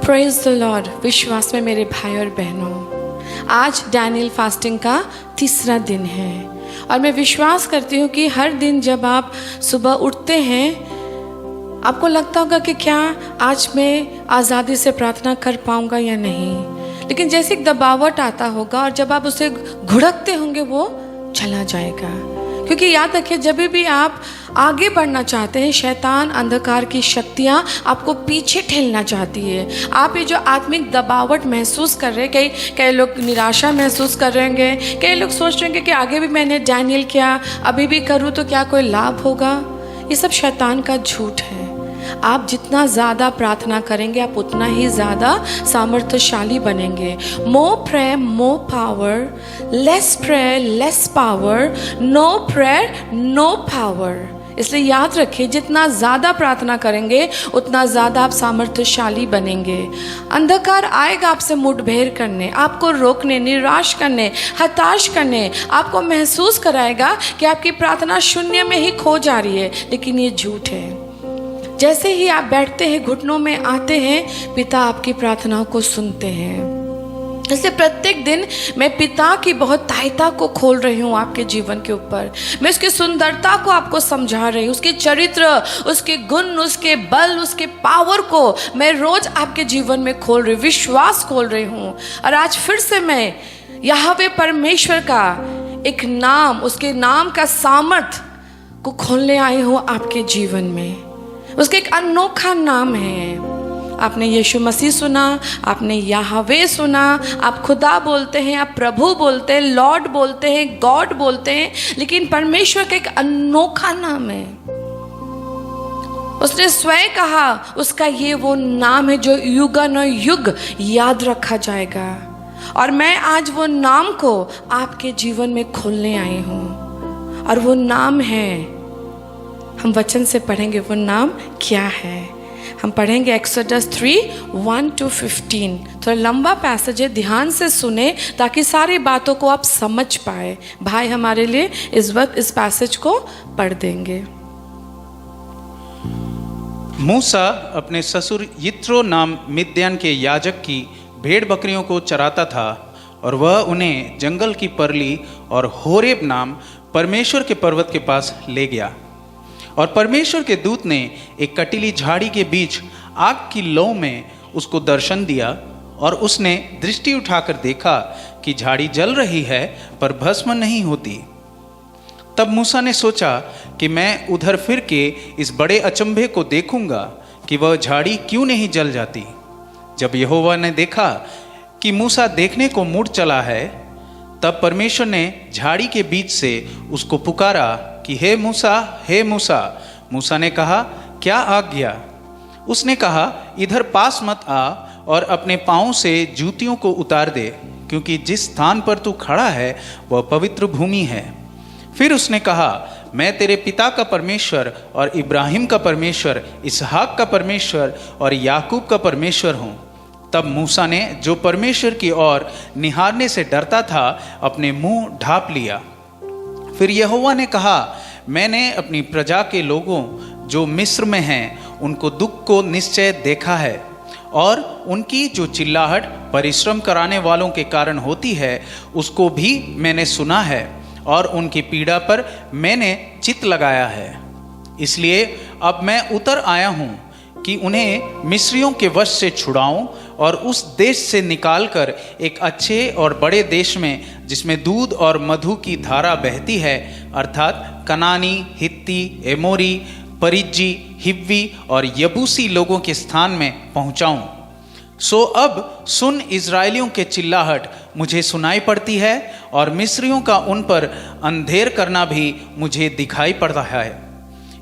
Praise the Lord. विश्वास में मेरे भाई और बहनों, आज डैनियल फास्टिंग का तीसरा दिन है और मैं विश्वास करती हूँ कि हर दिन जब आप सुबह उठते हैं आपको लगता होगा कि क्या आज मैं आज़ादी से प्रार्थना कर पाऊँगा या नहीं, लेकिन जैसे एक दबावट आता होगा और जब आप उसे घुड़कते होंगे वो चला जाएगा। क्योंकि याद रखिए, जब भी आप आगे बढ़ना चाहते हैं, शैतान अंधकार की शक्तियाँ आपको पीछे ठेलना चाहती है। आप ये जो आत्मिक दबावट महसूस कर रहे हैं, कई लोग निराशा महसूस कर रहे होंगे, कई लोग सोच रहे होंगे कि आगे भी मैंने डैनियल किया, अभी भी करूँ तो क्या कोई लाभ होगा। ये सब शैतान का झूठ है। आप जितना ज़्यादा प्रार्थना करेंगे आप उतना ही ज़्यादा सामर्थ्यशाली बनेंगे। More prayer more power, less prayer less power, no prayer no power. इसलिए याद रखिए, जितना ज़्यादा प्रार्थना करेंगे उतना ज़्यादा आप सामर्थ्यशाली बनेंगे। अंधकार आएगा आपसे मुठभेड़ करने, आपको रोकने, निराश करने, हताश करने, आपको महसूस कराएगा कि आपकी प्रार्थना शून्य में ही खो जा रही है, लेकिन ये झूठ है। जैसे ही आप बैठते हैं, घुटनों में आते हैं, पिता आपकी प्रार्थनाओं को सुनते हैं। इसलिए प्रत्येक दिन मैं पिता की बहुत तायता को खोल रही हूँ आपके जीवन के ऊपर। मैं उसकी सुंदरता को आपको समझा रही हूँ, उसके चरित्र, उसके गुण, उसके बल, उसके पावर को मैं रोज आपके जीवन में खोल रही हूँ, विश्वास खोल रही हूँ। और आज फिर से मैं यहोवा परमेश्वर का एक नाम, उसके नाम का सामर्थ को खोलने आई हूँ आपके जीवन में। उसका एक अनोखा नाम है। आपने यीशु मसीह सुना, आपने यहोवा सुना, आप खुदा बोलते हैं, आप प्रभु बोलते हैं, लॉर्ड बोलते हैं, गॉड बोलते हैं, लेकिन परमेश्वर का एक अनोखा नाम है। उसने स्वयं कहा उसका ये वो नाम है जो युगानुयुग याद रखा जाएगा। और मैं आज वो नाम को आपके जीवन में खोलने आई हूँ, और वो नाम है, हम वचन से पढ़ेंगे वो नाम क्या है। हम पढ़ेंगे एक्सोडस 3:1-15। थोड़ा लंबा पैसेज है, ध्यान से सुने ताकि सारी बातों को आप समझ पाए। भाई हमारे लिए इस वक्त इस पैसेज को पढ़ देंगे। मूसा अपने ससुर यित्रो नाम मिद्यान के याजक की भेड़ बकरियों को चराता था, और वह उन्हें जंगल की परली और होरेब नाम परमेश्वर के पर्वत के पास ले गया। और परमेश्वर के दूत ने एक कटीली झाड़ी के बीच आग की लौ में उसको दर्शन दिया, और उसने दृष्टि उठाकर देखा कि झाड़ी जल रही है पर भस्म नहीं होती। तब मूसा ने सोचा कि मैं उधर फिर के इस बड़े अचंभे को देखूंगा कि वह झाड़ी क्यों नहीं जल जाती। जब यहोवा ने देखा कि मूसा देखने को मुड़ चला है, तब परमेश्वर ने झाड़ी के बीच से उसको पुकारा कि हे मूसा, हे मूसा। मूसा ने कहा, क्या आज्ञा? उसने कहा, इधर पास मत आ और अपने पाँव से जूतियों को उतार दे, क्योंकि जिस स्थान पर तू खड़ा है वह पवित्र भूमि है। फिर उसने कहा, मैं तेरे पिता का परमेश्वर और इब्राहिम का परमेश्वर, इसहाक का परमेश्वर और याकूब का परमेश्वर हूँ। तब मूसा ने, जो परमेश्वर की ओर निहारने से डरता था, अपने मुंह ढाँप लिया। फिर यहोवा ने कहा, मैंने अपनी प्रजा के लोगों जो मिस्र में हैं उनको दुख को निश्चय देखा है, और उनकी जो चिल्लाहट परिश्रम कराने वालों के कारण होती है उसको भी मैंने सुना है, और उनकी पीड़ा पर मैंने चित्त लगाया है। इसलिए अब मैं उतर आया हूँ कि उन्हें मिस्रियों के वश से छुड़ाऊं और उस देश से निकालकर एक अच्छे और बड़े देश में, जिसमें दूध और मधु की धारा बहती है, अर्थात कनानी, हित्ती, एमोरी, परिज्जी, हिव्वी और यबूसी लोगों के स्थान में पहुंचाऊं। सो अब सुन, इज़राइलियों के चिल्लाहट मुझे सुनाई पड़ती है, और मिस्रियों का उन पर अंधेर करना भी मुझे दिखाई पड़ता है।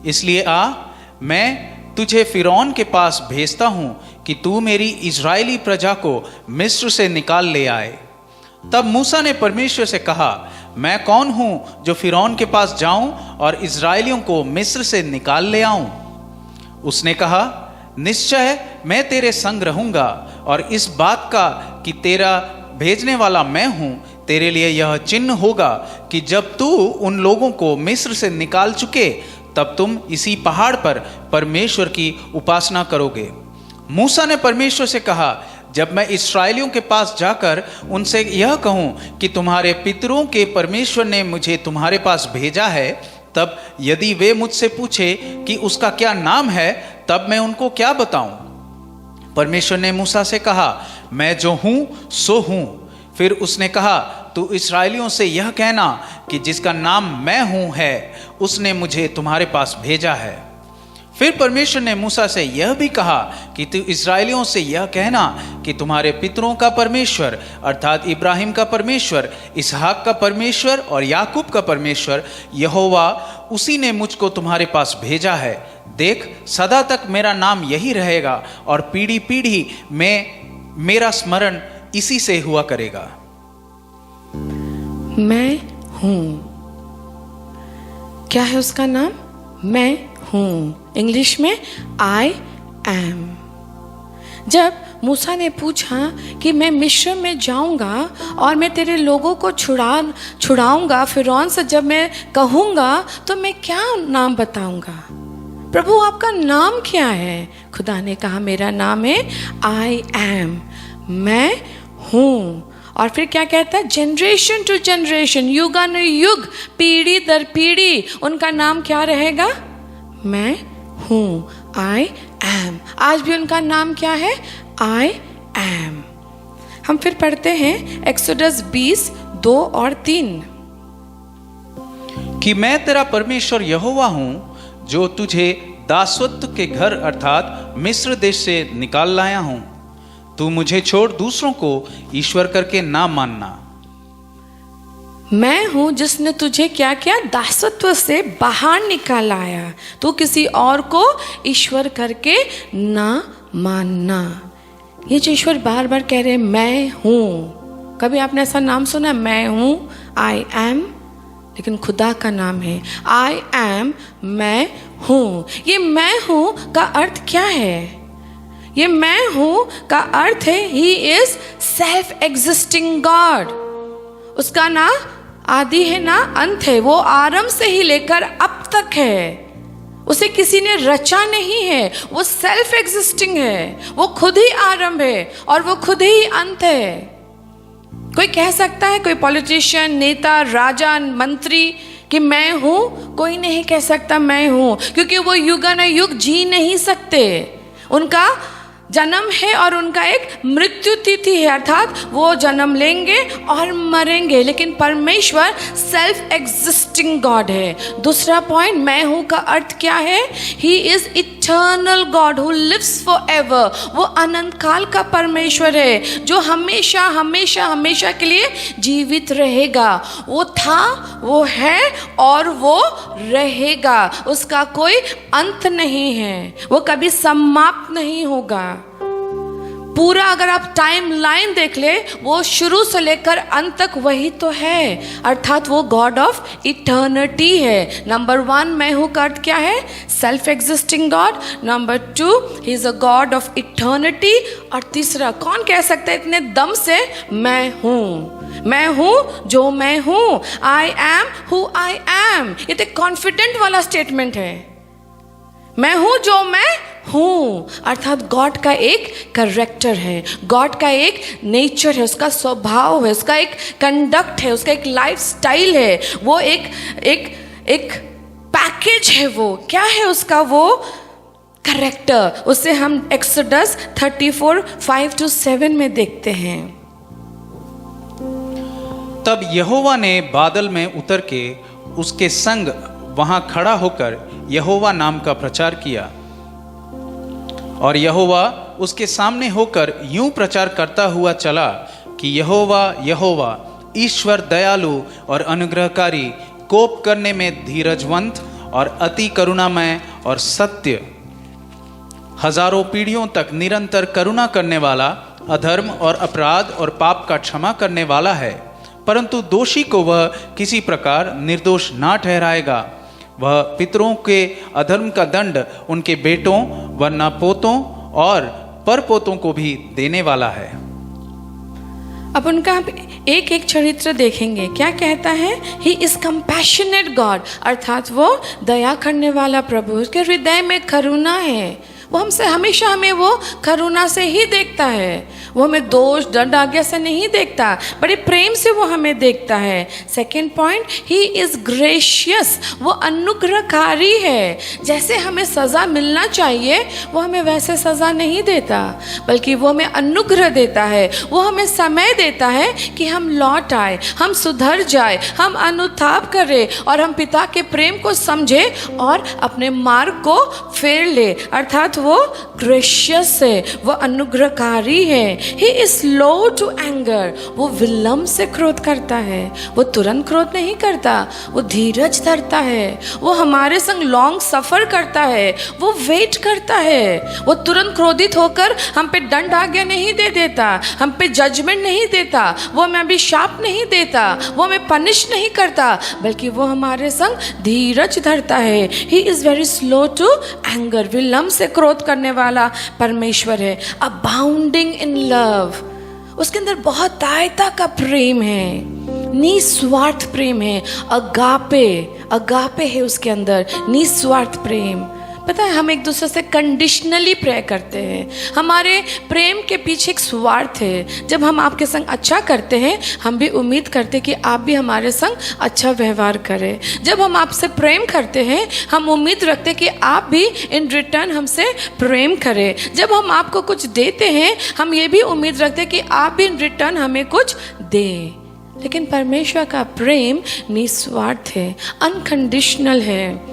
इसलिए आ, मैं तुझे फिरौन के पास भेजता हूँ कि तू मेरी इज़राइली प्रजा को मिस्र से निकाल ले आए। तब मूसा ने परमेश्वर से कहा, मैं कौन हूँ जो फिरौन के पास जाऊँ और इज़राइलियों को मिस्र से निकाल ले आऊँ? उसने कहा, निश्चय मैं तेरे संग रहूँगा, और इस बात का कि तेरा भेजने वाला मैं हूँ तेरे लिए यह चिन्ह होगा कि जब तू उन लोगों को मिस्र से निकाल चुके, तब तुम इसी पहाड़ पर परमेश्वर की उपासना करोगे। मूसा ने परमेश्वर से कहा, जब मैं इस्राएलियों के पास जाकर उनसे यह कहूं कि तुम्हारे पितरों के परमेश्वर ने मुझे तुम्हारे पास भेजा है, तब यदि वे मुझसे पूछे कि उसका क्या नाम है, तब मैं उनको क्या बताऊं? परमेश्वर ने मूसा से कहा, मैं जो हूं सो हूं। फिर उसने कहा, तू इस्राएलियों से यह कहना कि जिसका नाम मैं हूं है, उसने मुझे तुम्हारे पास भेजा है। फिर परमेश्वर ने मूसा से यह भी कहा कि तू इस्राएलियों से यह कहना कि तुम्हारे पितरों का परमेश्वर अर्थात इब्राहिम का परमेश्वर, इसहाक का परमेश्वर और याकूब का परमेश्वर यहोवा, उसी ने मुझको तुम्हारे पास भेजा है। देख, सदा तक मेरा नाम यही रहेगा और पीढ़ी पीढ़ी में मेरा स्मरण इसी से हुआ करेगा। मैं हूं, क्या है उसका नाम? मैं हूं। इंग्लिश में आई एम। जब मूसा ने पूछा कि मैं मिस्र में जाऊंगा और मैं तेरे लोगों को छुड़ाऊंगा फिरौन से, जब मैं कहूंगा तो मैं क्या नाम बताऊंगा? प्रभु आपका नाम क्या है? खुदा ने कहा, मेरा नाम है आई एम, मैं हूं। और फिर क्या कहता है? जनरेशन टू जनरेशन, युगानुयुग, पीढ़ी दर पीढ़ी, उनका नाम क्या रहेगा? मैं हूं, आई एम। आज भी उनका नाम क्या है? I am. हम फिर पढ़ते हैं एक्सोडस 20:2 और 3 कि मैं तेरा परमेश्वर यहोवा हूं, जो तुझे दासत्व के घर अर्थात मिस्र देश से निकाल लाया हूं। तू मुझे छोड़ दूसरों को ईश्वर करके ना मानना। मैं हूं जिसने तुझे क्या किया? दासत्व से बाहर निकालाया। तू किसी और को ईश्वर करके ना मानना। ये जो ईश्वर बार बार कह रहे हैं, मैं हूं, कभी आपने ऐसा नाम सुना? मैं हूं, आई एम। लेकिन खुदा का नाम है आई एम, मैं हूं। ये मैं हूं का अर्थ क्या है? ये मैं हूं का अर्थ है he is self existing God. उसका ना आदि है ना अंत है, वो आरंभ से ही लेकर अब तक है। उसे किसी ने रचा नहीं है, वो सेल्फ एग्जिस्टिंग है, वो खुद ही आरंभ है और वो खुद ही अंत है। कोई कह सकता है, कोई पॉलिटिशियन, नेता, राजा, मंत्री कि मैं हूं? कोई नहीं कह सकता मैं हूं, क्योंकि वो युगानुयुग जी नहीं सकते। उनका जन्म है और उनका एक मृत्यु तिथि है, अर्थात वो जन्म लेंगे और मरेंगे। लेकिन परमेश्वर सेल्फ एग्जिस्टिंग गॉड है। दूसरा पॉइंट, मैं हूं का अर्थ क्या है? He is eternal God who lives forever. वो अनंत काल का परमेश्वर है जो हमेशा हमेशा हमेशा के लिए जीवित रहेगा। वो था, वो है और वो रहेगा। उसका कोई अंत नहीं है, वो कभी समाप्त नहीं होगा। पूरा अगर आप टाइम लाइन देख ले, वो शुरू से लेकर अंत तक वही तो है, अर्थात वो गॉड ऑफ इटर्निटी है। नंबर 1, मैं हूं का अर्थ क्या है? Self existing God. Number 2, he is a God of eternity. और तीसरा, कौन कह सकता है इतने दम से मैं हूं? मैं हूं जो मैं हूं। I am who I am. ये तो कॉन्फिडेंट वाला स्टेटमेंट है। मैं हूं जो मैं हूं, अर्थात गॉड का एक कैरेक्टर है, गॉड का एक नेचर है, उसका स्वभाव है, उसका एक कंडक्ट है, उसका एक लाइफ स्टाइल है। वो एक एक एक पैकेज है। वो क्या है उसका? वो कैरेक्टर। उसे हम एक्सोडस 34:5-7 में देखते हैं। तब यहोवा ने बादल में उतर के उसके संग वहां खड़ा होकर यहोवा नाम का प्रचार किया, और यहोवा उसके सामने होकर यूं प्रचार करता हुआ चला कि यहोवा यहोवा ईश्वर दयालु और अनुग्रहकारी, कोप करने में धीरजवंत और अति करुणामय और सत्य, हजारों पीढ़ियों तक निरंतर करुणा करने वाला, अधर्म और अपराध और पाप का क्षमा करने वाला है। परंतु दोषी को वह किसी प्रकार निर्दोष ना ठहराएगा। वह पितरों के अधर्म का दंड उनके बेटों वरना पोतों और परपोतों को भी देने वाला है। अब उनका एक एक चरित्र देखेंगे। क्या कहता है? ही इज कंपैशनेट गॉड, अर्थात वो दया करने वाला प्रभु। उसके हृदय में करुणा है, वो हमसे हमेशा हमें वो करुणा से ही देखता है, वो हमें दोष दंड आज्ञा से नहीं देखता, बड़े प्रेम से वो हमें देखता है। Second point, he is gracious, वो अनुग्रहकारी है। जैसे हमें सज़ा मिलना चाहिए वो हमें वैसे सज़ा नहीं देता, बल्कि वो हमें अनुग्रह देता है, वो हमें समय देता है कि हम लौट आए, हम सुधर जाए, हम अनुताप करें और हम पिता के प्रेम को समझे और अपने मार्ग को फेर ले। अर्थात वो ग्रेशियस है, वो अनुग्रहकारी है। He is slow to anger, वो विलंब से क्रोध करता है, वो तुरंत क्रोध नहीं करता, वो धीरज धरता है, वो हमारे संग लॉन्ग सफर करता है, वो वेट करता है, वो तुरंत क्रोधित होकर हम पे दंड आज्ञा नहीं दे देता, हम पे जजमेंट नहीं देता, वो हमें अभिशाप नहीं देता, वो हमें पनिश नहीं करता, बल्कि वो हमारे संग धीरज धरता है। He is very slow to anger, विलंब से क्रोध करने वाला परमेश्वर है। अबाउंडिंग इन लव, उसके अंदर बहुत दायता का प्रेम है, निस्वार्थ प्रेम है। अगापे, अगापे है उसके अंदर, निस्वार्थ प्रेम। पता है, हम एक दूसरे से कंडीशनली प्रे करते हैं, हमारे प्रेम के पीछे एक स्वार्थ है। जब हम आपके संग अच्छा करते हैं, हम भी उम्मीद करते हैं कि आप भी हमारे संग अच्छा व्यवहार करें। जब हम आपसे प्रेम करते हैं, हम उम्मीद रखते हैं कि आप भी इन रिटर्न हमसे प्रेम करें। जब हम आपको कुछ देते हैं, हम ये भी उम्मीद रखते हैं कि आप भी इन रिटर्न हमें कुछ दें। लेकिन परमेश्वर का प्रेम निस्वार्थ है, अनकंडीशनल है।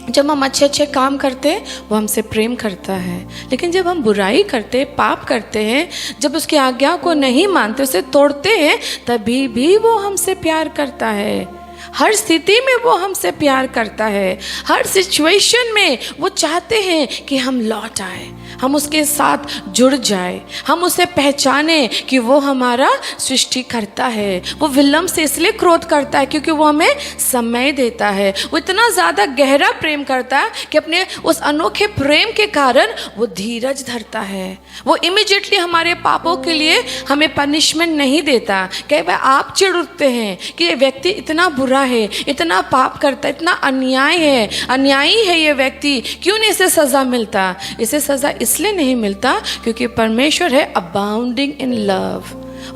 जब हम अच्छे अच्छे काम करते हैं, वो हमसे प्रेम करता है, लेकिन जब हम बुराई करते, पाप करते हैं, जब उसकी आज्ञा को नहीं मानते, उसे तोड़ते हैं, तभी भी वो हमसे प्यार करता है। हर स्थिति में वो हमसे प्यार करता है, हर सिचुएशन में वो चाहते हैं कि हम लौट आए, हम उसके साथ जुड़ जाए, हम उसे पहचाने कि वो हमारा सृष्टि करता है। वो विलंब से इसलिए क्रोध करता है क्योंकि वो हमें समय देता है। वो इतना ज़्यादा गहरा प्रेम करता है कि अपने उस अनोखे प्रेम के कारण वो धीरज धरता है। वो इमीडिएटली हमारे पापों के लिए हमें पनिशमेंट नहीं देता। कई बार आप चिढ़ उठते हैं कि ये व्यक्ति इतना बुरा है, इतना पाप करता है, इतना अन्याय है, अन्यायी है ये व्यक्ति, क्यों नहीं इसे सज़ा मिलता? इसे सज़ा इसलिए नहीं मिलता क्योंकि परमेश्वर है अबाउंडिंग इन लव,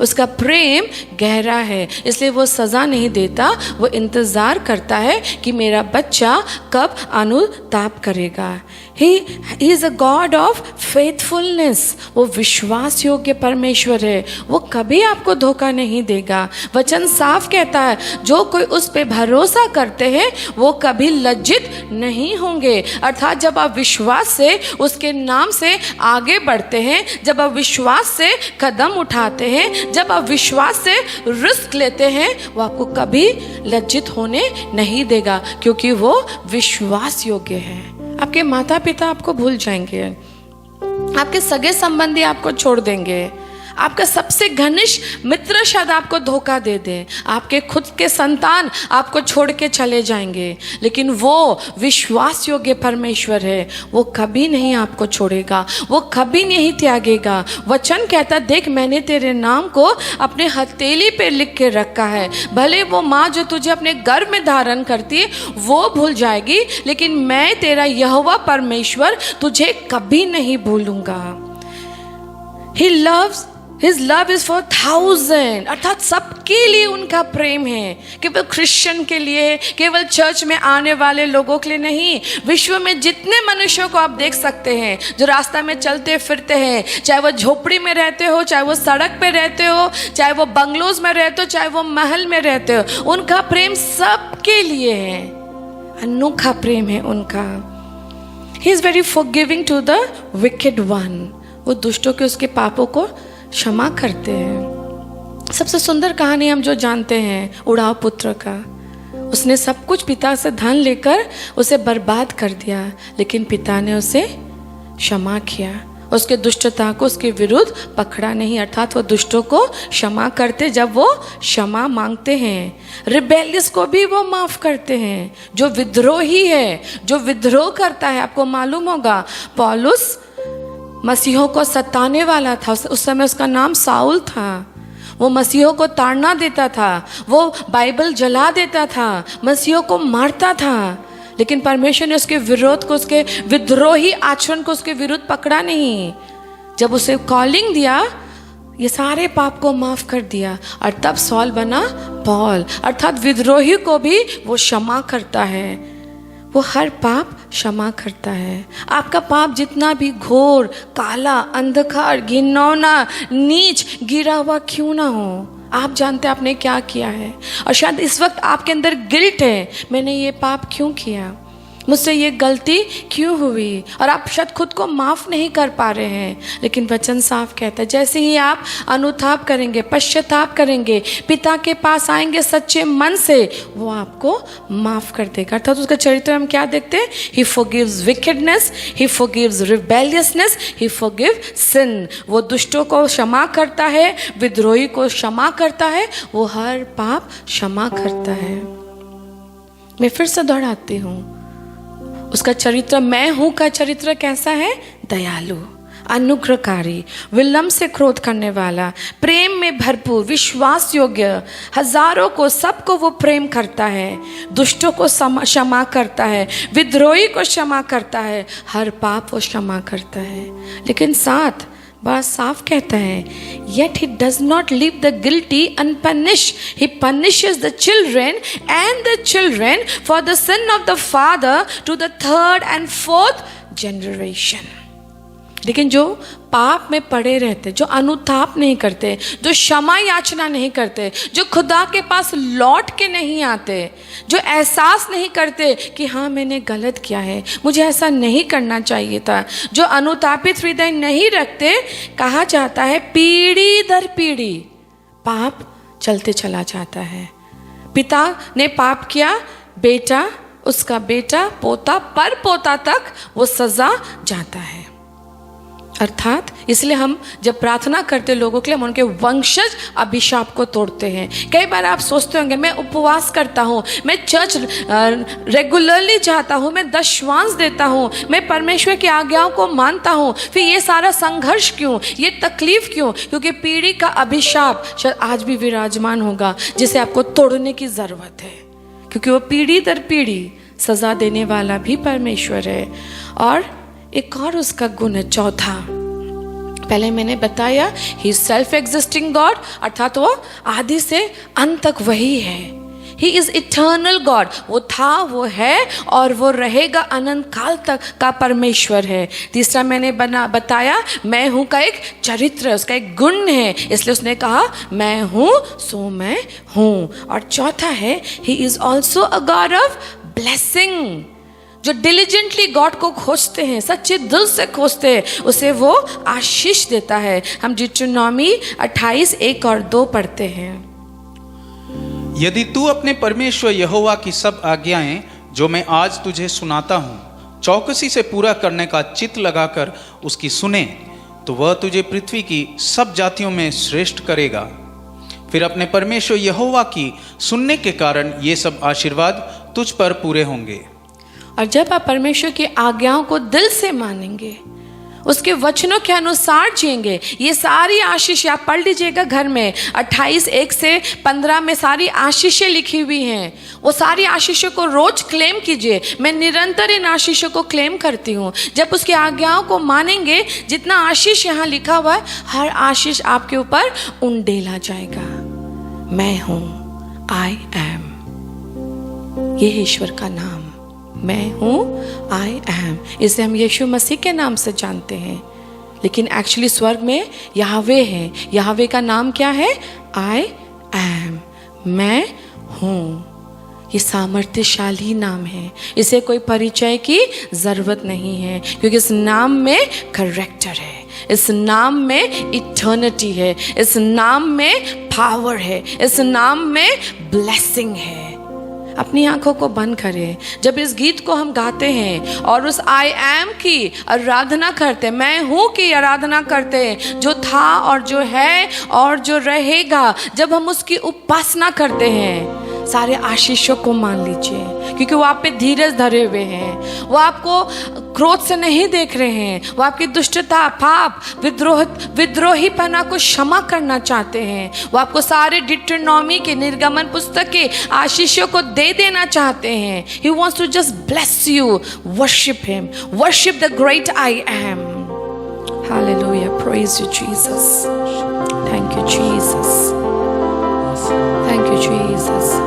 उसका प्रेम गहरा है, इसलिए वो सज़ा नहीं देता। वो इंतज़ार करता है कि मेरा बच्चा कब अनुताप करेगा। He is a God of faithfulness, वो विश्वास योग्य परमेश्वर है, वो कभी आपको धोखा नहीं देगा। वचन साफ कहता है, जो कोई उस पे भरोसा करते हैं वो कभी लज्जित नहीं होंगे। अर्थात जब आप विश्वास से उसके नाम से आगे बढ़ते हैं, जब आप विश्वास से कदम उठाते हैं, जब आप विश्वास से रिस्क लेते हैं, वो आपको कभी लज्जित होने नहीं देगा, क्योंकि वो विश्वास योग्य है। आपके माता पिता आपको भूल जाएंगे, आपके सगे संबंधी आपको छोड़ देंगे, आपका सबसे घनिष्ठ मित्र शायद आपको धोखा दे दे, आपके खुद के संतान आपको छोड़ के चले जाएंगे, लेकिन वो विश्वास योग्य परमेश्वर है, वो कभी नहीं आपको छोड़ेगा, वो कभी नहीं त्यागेगा। वचन कहता, देख मैंने तेरे नाम को अपने हथेली पे लिख के रखा है। भले वो माँ जो तुझे अपने गर्भ में धारण करती है वो भूल जाएगी, लेकिन मैं तेरा यहोवा परमेश्वर तुझे कभी नहीं भूलूंगा। He loves, His love is for 1000, अर्थात सबके लिए उनका प्रेम है, केवल क्रिश्चियन के लिए, केवल चर्च में आने वाले लोगों के लिए नहीं। विश्व में जितने मनुष्यों को आप देख सकते हैं जो रास्ता में चलते फिरते हैं, चाहे वो झोपड़ी में रहते हो, चाहे वो सड़क पे रहते हो, चाहे वो बंगलोज में रहते हो, चाहे वो महल में रहते हो, उनका प्रेम सबके लिए है, अनोखा प्रेम है उनका। He is very forgiving to the wicked one, वो दुष्टों के उसके पापों को क्षमा करते हैं। सबसे सुंदर कहानी हम जो जानते हैं उड़ाव पुत्र का, उसने सब कुछ पिता से धन लेकर उसे बर्बाद कर दिया, लेकिन पिता ने उसे क्षमा किया, उसके दुष्टता को उसके विरुद्ध पकड़ा नहीं। अर्थात वो दुष्टों को क्षमा करते जब वो क्षमा मांगते हैं। रिबेलियस को भी वो माफ करते हैं, जो विद्रोही है, जो विद्रोह करता है। आपको मालूम होगा पौलुस मसीहों को सताने वाला था, उस समय उसका नाम साउल था। वो मसीहों को ताड़ना देता था, वो बाइबल जला देता था, मसीहों को मारता था, लेकिन परमेश्वर ने उसके विरोध को, उसके विद्रोही आचरण को उसके विरुद्ध पकड़ा नहीं। जब उसे कॉलिंग दिया, ये सारे पाप को माफ कर दिया और तब सॉल बना पौल। अर्थात विद्रोही को भी वो क्षमा करता है, वो हर पाप क्षमा करता है। आपका पाप जितना भी घोर, काला, अंधकार, घिनौना, नीच, गिरा हुआ क्यों ना हो, आप जानते हैं आपने क्या किया है। और शायद इस वक्त आपके अंदर गिल्ट है, मैंने ये पाप क्यों किया, मुझसे ये गलती क्यों हुई, और आप शायद खुद को माफ़ नहीं कर पा रहे हैं। लेकिन वचन साफ कहता है जैसे ही आप अनुताप करेंगे, पश्चाताप करेंगे, पिता के पास आएंगे सच्चे मन से, वो आपको माफ़ कर देगा। अर्थात उसका चरित्र हम क्या देखते हैं, ही फॉरगिव्स विकेडनेस, ही फॉरगिव्स रिबेलियसनेस, ही फॉरगिव सिन। वो दुष्टों को क्षमा करता है, विद्रोही को क्षमा करता है, वो हर पाप क्षमा करता है। मैं फिर से दोहराती हूँ, उसका चरित्र, मैं हूं का चरित्र कैसा है, दयालु, अनुग्रहकारी, विलंब से क्रोध करने वाला, प्रेम में भरपूर, विश्वास योग्य, हजारों को, सबको वो प्रेम करता है, दुष्टों को क्षमा करता है, विद्रोही को क्षमा करता है, हर पाप वो क्षमा करता है। लेकिन साथ बड़ा साफ कहता है, yet he does not leave the guilty unpunished. He punishes the children and the children for the sin of the father to the third and fourth generation. लेकिन जो पाप में पड़े रहते, जो अनुताप नहीं करते, जो क्षमा याचना नहीं करते, जो खुदा के पास लौट के नहीं आते, जो एहसास नहीं करते कि हाँ मैंने गलत किया है, मुझे ऐसा नहीं करना चाहिए था, जो अनुतापित हृदय नहीं रखते, कहा जाता है पीढ़ी दर पीढ़ी पाप चलते चला जाता है। पिता ने पाप किया, बेटा, उसका बेटा, पोता, पर पोता तक वो सजा जाता है। अर्थात इसलिए हम जब प्रार्थना करते लोगों के लिए, हम उनके वंशज अभिशाप को तोड़ते हैं। कई बार आप सोचते होंगे, मैं उपवास करता हूँ, मैं चर्च रेगुलरली जाता हूँ, मैं दशवांश देता हूँ, मैं परमेश्वर की आज्ञाओं को मानता हूँ, फिर ये सारा संघर्ष क्यों, ये तकलीफ क्यों? क्योंकि पीढ़ी का अभिशाप शायद आज भी विराजमान होगा, जिसे आपको तोड़ने की ज़रूरत है, क्योंकि वो पीढ़ी दर पीढ़ी सज़ा देने वाला भी परमेश्वर है। और एक और उसका गुण है, चौथा, पहले मैंने बताया, ही सेल्फ एग्जिस्टिंग गॉड, अर्थात वो आदि से अंत तक वही है। ही इज इटर्नल गॉड, वो था, वो है और वो रहेगा, अनंत काल तक का परमेश्वर है। तीसरा मैंने बताया, मैं हूँ का एक चरित्र, उसका एक गुण है, इसलिए उसने कहा मैं हूँ सो मैं हूँ। और चौथा है, he is also a God of blessing. जो डिलीजेंटली गॉड को खोजते हैं, सच्चे दिल से खोजते हैं, उसे वो आशीष देता है। हम डिट्रोनॉमी 28:1 और 2 पढ़ते हैं। यदि तू अपने परमेश्वर यहोवा की सब आज्ञाएं जो मैं आज तुझे सुनाता हूँ चौकसी से पूरा करने का चित्त लगाकर उसकी सुने, तो वह तुझे पृथ्वी की सब जातियों में श्रेष्ठ करेगा। फिर अपने परमेश्वर यहोवा की सुनने के कारण ये सब आशीर्वाद तुझ पर पूरे होंगे। और जब आप परमेश्वर की आज्ञाओं को दिल से मानेंगे, उसके वचनों के अनुसार जिएंगे, ये सारी आशीष आप पढ़ लीजिएगा घर में, 28:1 से 15 में सारी आशीषें लिखी हुई हैं। वो सारी आशीषों को रोज क्लेम कीजिए। मैं निरंतर इन आशीषों को क्लेम करती हूँ। जब उसकी आज्ञाओं को मानेंगे, जितना आशीष यहाँ लिखा हुआ है, हर आशीष आपके ऊपर उंडेला जाएगा। मैं हूँ, आई एम, ये है ईश्वर का नाम, मैं हूँ, आई एम। इसे हम यीशु मसीह के नाम से जानते हैं, लेकिन एक्चुअली स्वर्ग में याहवे है। याहवे का नाम क्या है? आई एम, मैं हूँ। ये सामर्थ्यशाली नाम है, इसे कोई परिचय की जरूरत नहीं है, क्योंकि इस नाम में करैक्टर है, इस नाम में इटर्निटी है, इस नाम में पावर है, इस नाम में ब्लेसिंग है। अपनी आंखों को बंद करें। जब इस गीत को हम गाते हैं और उस आई एम की आराधना करते हैं, मैं हूँ की आराधना करते हैं, जो था और जो है और जो रहेगा, जब हम उसकी उपासना करते हैं, सारे आशीषों को मान लीजिए, क्योंकि वो आप पे धीरज धरे हुए हैं। वो आपको क्रोध से नहीं देख रहे हैं, वो आपकी दुष्टता, पाप, विद्रोहीपना को क्षमा करना चाहते हैं। वो आपको सारे डिट्रोनॉमी के, निर्गमन पुस्तक के आशीषों को दे देना चाहते हैं। He wants to just bless you. Worship him. Worship the great I am. Hallelujah. Praise you, Jesus. Thank you, Jesus. Thank you, Jesus.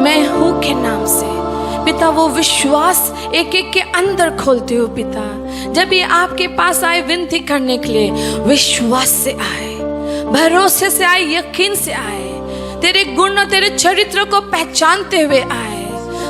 मैं हूँ के नाम से पिता वो विश्वास एक एक के अंदर खोलते हो पिता। जब ये आपके पास आए विनती करने के लिए, विश्वास से आए, भरोसे से आए, यकीन से आए, तेरे गुण और तेरे चरित्र को पहचानते हुए आए।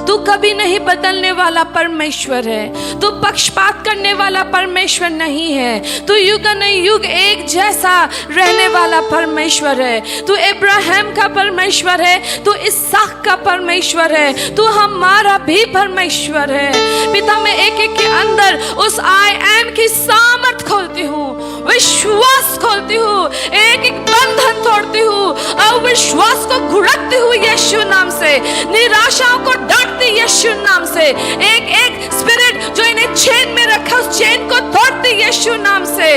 तू कभी नहीं बदलने वाला परमेश्वर है, तू पक्षपात करने वाला परमेश्वर नहीं है, तू युग न युग एक जैसा रहने वाला परमेश्वर है। तू इब्राहिम का परमेश्वर है, तू इसहाक का परमेश्वर है, तू हमारा भी परमेश्वर है। पिता मैं एक एक के अंदर उस आई एम की सामर्थ खोलती हूँ, विश्वास खोलती हूँ, एक एक बंधन तोड़ती हूँ, अविश्वास को घुड़कती हूँ यीशु नाम से, निराशाओं को डांटती यीशु नाम से, एक एक स्पिरिट जो इन्हें चेन में रखा उस चेन को तोड़ती यीशु नाम से,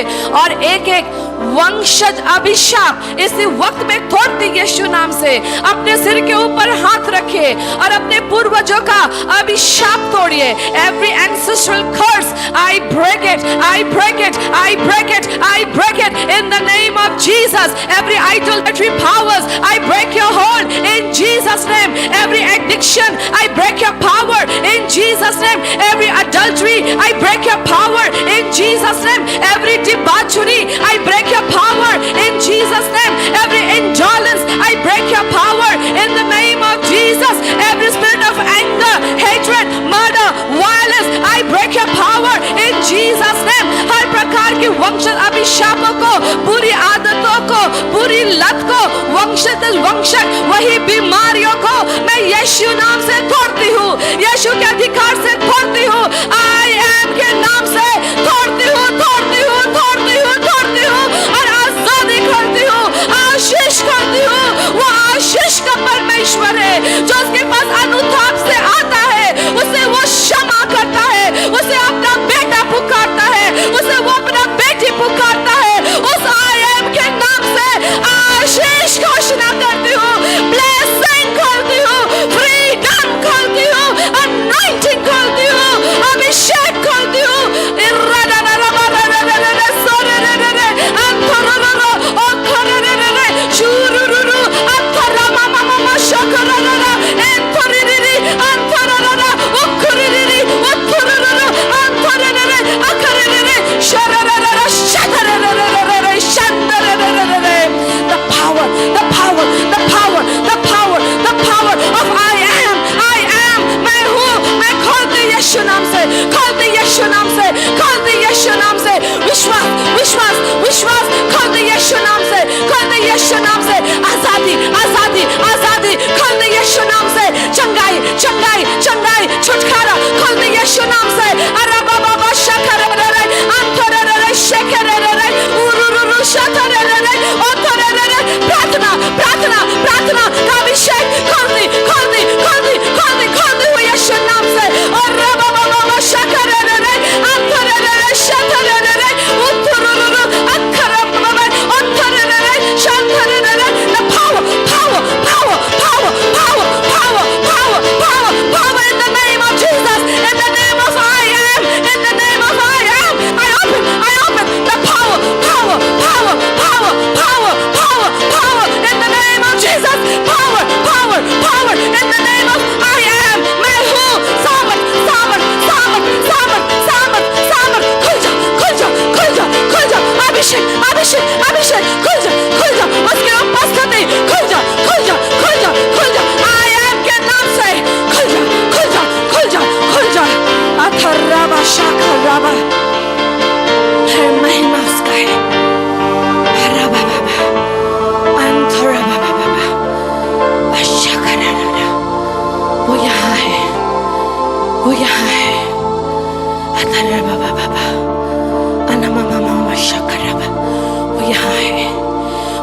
और एक एक वंशज अभिशाप इसी वक्त में तोड़ती यीशु नाम से। अपने सिर के ऊपर हाथ रखे और अपने पूर्वजों का अभिशाप तोड़िए। Every ancestral curse, I break it, I break it, I break it, I break it in the name of Jesus. Every idolatry powers, I break your hold in Jesus' name. Every addiction, I break your power in Jesus' name. Every adultery, I break your power in Jesus' name. Every debauchery, I break your power in Jesus' name. Every indolence, I break your power in the name of Jesus. Every spirit of anger, hatred, murder, violence, I break your power in Jesus' name. हर प्रकार के वंशज अभिशापों को, बुरी आदतों को, बुरी लत को, वंशज वही बीमारियों को मैं यीशु नाम से तोड़ती हूँ, यीशु के अधिकार से तोड़ती हूँ, आई एम के नाम से तोड़ती हूँ, तोड़ती हूँ, तोड़ती हूँ, तोड़ती हूँ, और आजादी करती हूँ, आशीष करती हूँ। वो आशीष का परमेश्वर है जो उसके पास अनुताप से आता है, उसे वो क्षमा करता है, उसे अपना बेटा पुकारता है, उसे वो अपना बेटी पुकारता है। उस आई एम के नाम से आशीष घोषणा करती हूँ, ब्लेसिंग करती हूँ, फ्रीडम करती हूँ, अनॉइंटिंग करती हूँ, अभिषेक करती हूँ।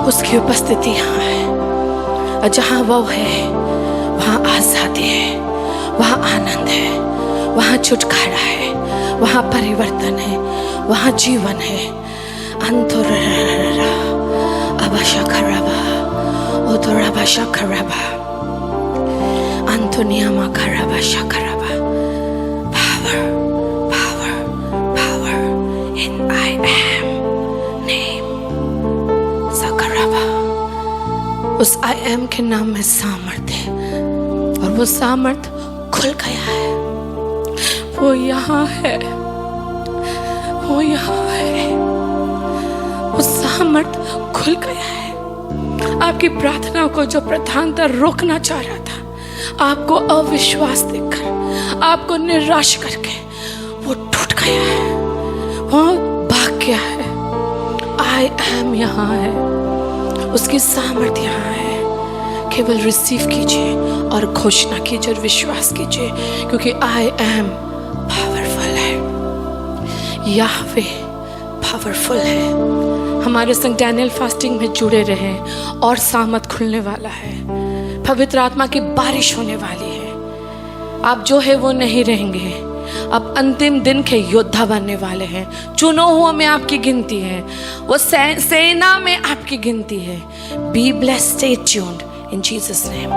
उसकी उपस्थिति यहाँ है, और जहाँ वो है वहाँ आजादी है, वहाँ आनंद है, वहाँ छुटकारा है, वहाँ परिवर्तन है, वहाँ जीवन है। अंतुररा अबाशकरबा उतरबाशकरबा अंतुनियामा करबा शकरबा। Power, power, power in I am name सकरबा। उस I am के नाम में सामर्थ्य है, और वो सामर्थ खुल गया है, वो यहाँ है, वो यहाँ है, वो सामर्थ खुल गया है। आपकी प्रार्थना को जो प्रधानता रोकना चाह रहा था, आपको अविश्वास देकर, आपको निराश करके, वो टूट गया है, वो भाग गया है। आई एम यहाँ है, उसकी सामर्थ यहाँ है। केवल रिसीव कीजिए और घोषणा कीजिए और विश्वास कीजिए, क्योंकि आई एम पावरफुल है, याहवे पावरफुल है। हमारे संग डैनियल फास्टिंग में जुड़े रहें और सामर्थ खुलने वाला है, पवित्र आत्मा की बारिश होने वाली है। आप जो है वो नहीं रहेंगे, अब अंतिम दिन के योद्धा बनने वाले हैं। चुनो हुआ में आपकी गिनती है, वो सेना में आपकी गिनती है। Be blessed, stay tuned in Jesus name.